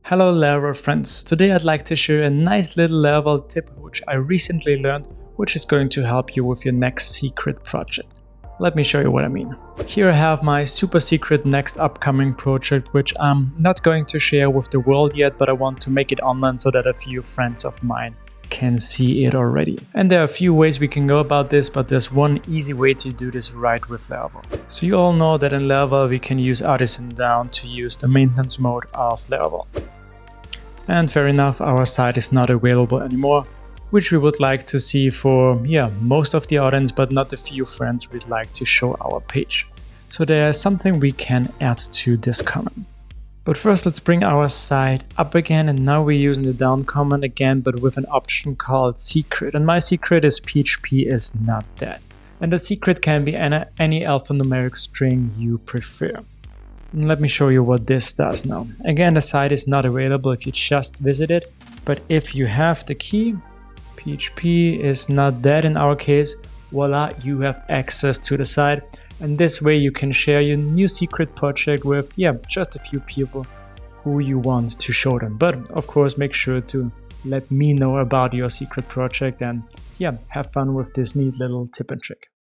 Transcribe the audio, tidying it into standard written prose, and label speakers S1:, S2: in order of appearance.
S1: Hello Laravel friends, today I'd like to share a nice little Laravel tip which I recently learned, which is going to help you with your next secret project. Let me show you what I mean. Here I have my super secret next upcoming project, which I'm not going to share with the world yet, but I want to make it online so that a few friends of mine can see it already. And there are a few ways we can go about this, but there's one easy way to do this right with Laravel. So you all know that in Laravel we can use artisan down to use the maintenance mode of Laravel. And fair enough, our site is not available anymore, which we would like to see for most of the audience, but not the few friends we'd like to show our page. So there's something we can add to this comment. But first let's bring our site up again, and now we're using the down command again, but with an option called secret. And my secret is PHP is not dead. And the secret can be any alphanumeric string you prefer. And let me show you what this does now. Again, the site is not available if you just visit it, but if you have the key, PHP is not dead in our case, voila, you have access to the site. And this way you can share your new secret project with just a few people who you want to show them. But of course, make sure to let me know about your secret project and have fun with this neat little tip and trick.